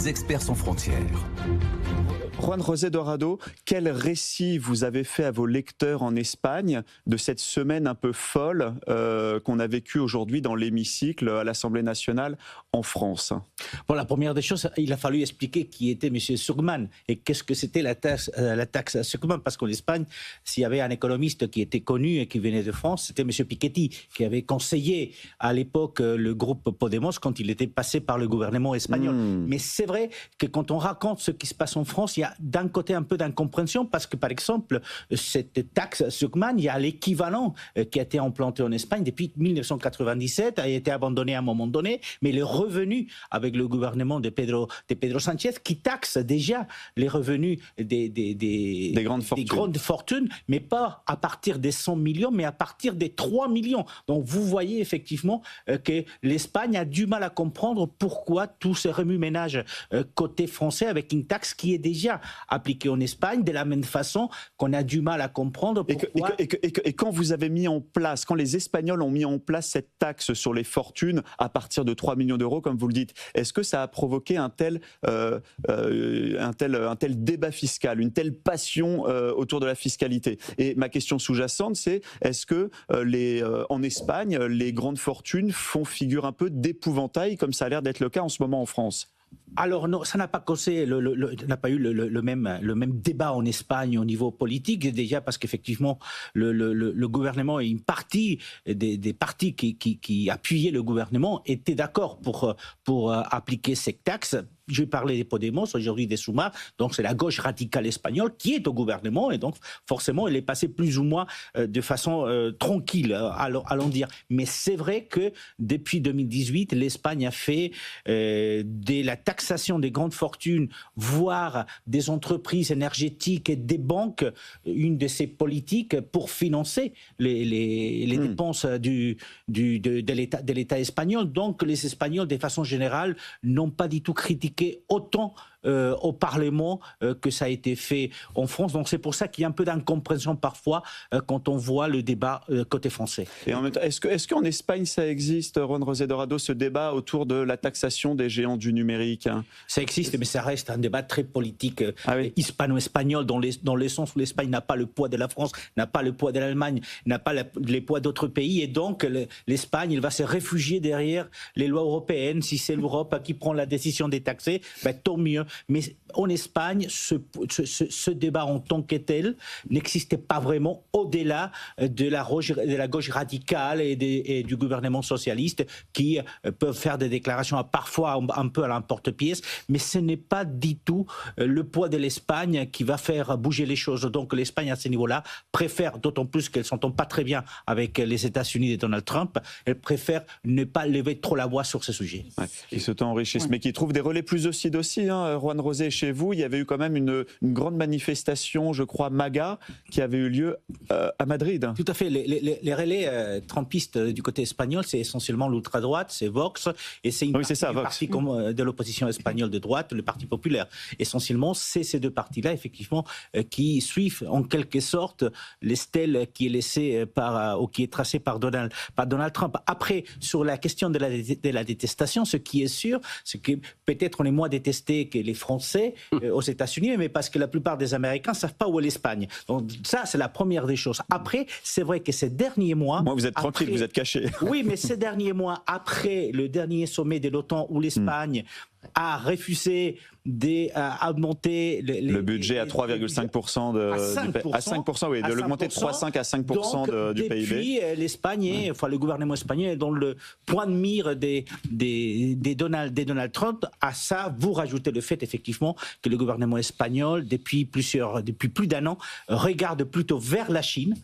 les experts sans frontières. Juan José Dorado, quel récit vous avez fait à vos lecteurs en Espagne de cette semaine un peu folle qu'on a vécue aujourd'hui dans l'hémicycle à l'Assemblée nationale en France? Bon, la première des choses, il a fallu expliquer qui était M. Surman et qu'est-ce que c'était la taxe Surman, parce qu'en Espagne, s'il y avait un économiste qui était connu et qui venait de France, c'était M. Piketty, qui avait conseillé à l'époque le groupe Podemos quand il était passé par le gouvernement espagnol. Mais c'est vrai que quand on raconte ce qui se passe en France, il y a d'un côté un peu d'incompréhension parce que, par exemple, cette taxe Surman, il y a l'équivalent qui a été implanté en Espagne depuis 1997, a été abandonné à un moment donné, mais le revenu avec le gouvernement de Pedro Sánchez qui taxe déjà les revenus des grandes fortunes, mais pas à partir des 100 millions, mais à partir des 3 millions. Donc vous voyez effectivement que l'Espagne a du mal à comprendre pourquoi tout ce remue-ménage côté français avec une taxe qui est déjà appliquée en Espagne, de la même façon qu'on a du mal à comprendre pourquoi... Et quand vous avez mis en place, quand les Espagnols ont mis en place cette taxe sur les fortunes à partir de 3 millions d'euros, comme vous le dites, est-ce que ça a provoqué un tel débat fiscal, une telle passion autour de la fiscalité? Et ma question sous-jacente, c'est est-ce que en Espagne, les grandes fortunes font figure un peu d'épouvantail, comme ça a l'air d'être le cas en ce moment en France? Alors non, ça n'a pas causé, n'a pas eu le même débat en Espagne au niveau politique, déjà parce qu'effectivement le gouvernement et une partie des partis qui appuyaient le gouvernement étaient d'accord pour appliquer cette taxe. Je parlais des Podemos, aujourd'hui des Sumar, donc c'est la gauche radicale espagnole qui est au gouvernement et donc forcément elle est passée plus ou moins de façon tranquille, allons dire. Mais c'est vrai que depuis 2018, l'Espagne a fait de la taxation des grandes fortunes, voire des entreprises énergétiques et des banques, une de ses politiques pour financer les dépenses de l'État espagnol. Donc les Espagnols, de façon générale, n'ont pas du tout critiqué autant au Parlement que ça a été fait en France. Donc c'est pour ça qu'il y a un peu d'incompréhension parfois quand on voit le débat côté français. Et en même temps, est-ce qu'en Espagne ça existe, Juan José Dorado, ce débat autour de la taxation des géants du numérique? Ça existe, mais ça reste un débat très politique hispano-espagnol dans le sens où l'Espagne n'a pas le poids de la France, n'a pas le poids de l'Allemagne, n'a pas les poids d'autres pays, et donc l'Espagne, il va se réfugier derrière les lois européennes. Si c'est l'Europe qui prend la décision des taxer, tant mieux. Mais en Espagne, ce débat en tant que tel n'existait pas vraiment au-delà de la gauche radicale et du gouvernement socialiste qui peuvent faire des déclarations parfois un peu à l'emporte-pièce, mais ce n'est pas du tout le poids de l'Espagne qui va faire bouger les choses. Donc l'Espagne à ce niveau-là préfère, d'autant plus qu'elle ne s'entend pas très bien avec les États-Unis de Donald Trump, elle préfère ne pas lever trop la voix sur ce sujet. Ouais, qui se enrichissent, mais qui trouvent des relais plus lucides aussi. Juan José, chez vous, il y avait eu quand même une grande manifestation, je crois, MAGA, qui avait eu lieu à Madrid. Tout à fait. Les relais trumpistes du côté espagnol, c'est essentiellement l'ultra-droite, c'est Vox, et c'est une partie de l'opposition espagnole de droite, le Parti populaire. Essentiellement, c'est ces deux partis-là, effectivement, qui suivent en quelque sorte les stèles qui est laissée ou qui est tracée par Donald Trump. Après, sur la question de la détestation, ce qui est sûr, c'est que peut-être on est moins détesté que les Français aux États-Unis, mais parce que la plupart des Américains ne savent pas où est l'Espagne. Donc ça, c'est la première des choses. Après, c'est vrai que ces derniers mois... Moi, vous êtes tranquille, vous êtes caché. Oui, mais ces derniers mois, après le dernier sommet de l'OTAN où l'Espagne a refusé d'augmenter le budget à 3,5% à 5%, oui, de l'augmenter de 3,5 à 5% du PIB. Depuis, l'Espagne, le gouvernement espagnol est dans le point de mire des Donald Trump. À ça, vous rajoutez le fait effectivement que le gouvernement espagnol, depuis plus d'un an, regarde plutôt vers la Chine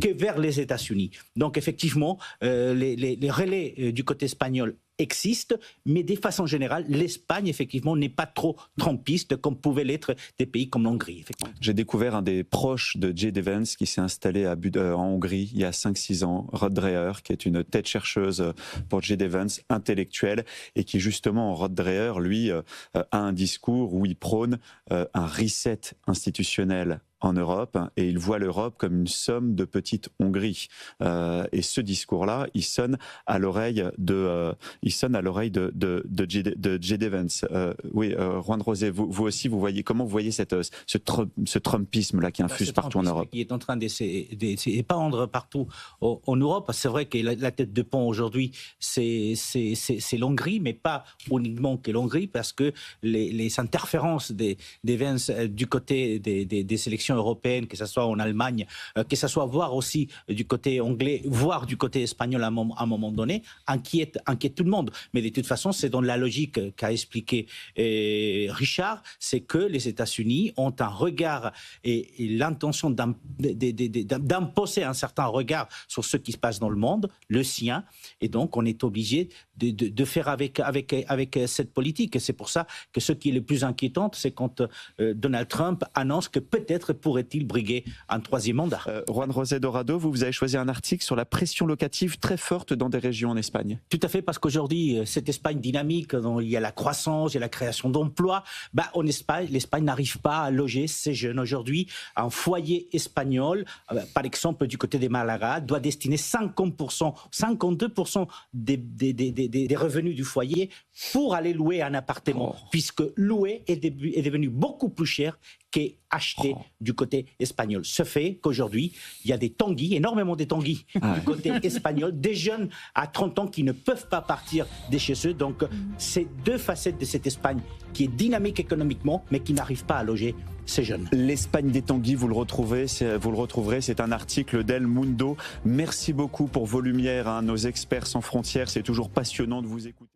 que vers les États-Unis. Donc effectivement, les relais du côté espagnol existent, mais de façon générale, l'Espagne, effectivement, n'est pas trop trumpiste comme pouvaient l'être des pays comme l'Hongrie. J'ai découvert un des proches de Jay Vance qui s'est installé en Hongrie il y a 5-6 ans, Rod Dreher, qui est une tête chercheuse pour Jay Vance, intellectuelle, et qui justement, Rod Dreher, lui, a un discours où il prône un reset institutionnel en Europe et il voit l'Europe comme une somme de petite Hongrie. Et ce discours-là, il sonne à l'oreille de J.D. Vance. Oui, Juan José, vous aussi, comment vous voyez ce Trumpisme-là qui infuse partout en Europe? Qui est en train de s'épandre partout en Europe. C'est vrai que la tête de pont aujourd'hui, c'est l'Hongrie, mais pas uniquement que l'Hongrie, parce que les interférences des Vance du côté des sélections européennes, que ce soit en Allemagne, que ce soit voire aussi du côté anglais, voire du côté espagnol à un moment donné, inquiète tout le monde. Mais de toute façon, c'est dans la logique qu'a expliqué Richard, c'est que les États-Unis ont un regard et l'intention d'imposer un certain regard sur ce qui se passe dans le monde, le sien, et donc on est obligé de faire avec cette politique. Et c'est pour ça que ce qui est le plus inquiétant, c'est quand Donald Trump annonce que peut-être pourrait-il briguer un troisième mandat. Juan José Dorado, vous avez choisi un article sur la pression locative très forte dans des régions en Espagne. Tout à fait, parce qu'aujourd'hui, cette Espagne dynamique, dont il y a la croissance, il y a la création d'emplois, en Espagne, l'Espagne n'arrive pas à loger ces jeunes. Aujourd'hui, un foyer espagnol, par exemple du côté des Malaga, doit destiner 50%, 52% des revenus du foyer pour aller louer un appartement, puisque louer est devenu beaucoup plus cher qu'acheter du côté espagnol. Ce fait qu'aujourd'hui, il y a des tanguis, énormément de tanguis du côté espagnol, des jeunes à 30 ans qui ne peuvent pas partir de chez eux. Donc, c'est deux facettes de cette Espagne qui est dynamique économiquement, mais qui n'arrive pas à loger ces jeunes. L'Espagne des tanguis, vous le retrouverez, c'est un article d'El Mundo. Merci beaucoup pour vos lumières, nos experts sans frontières, c'est toujours passionnant de vous écouter.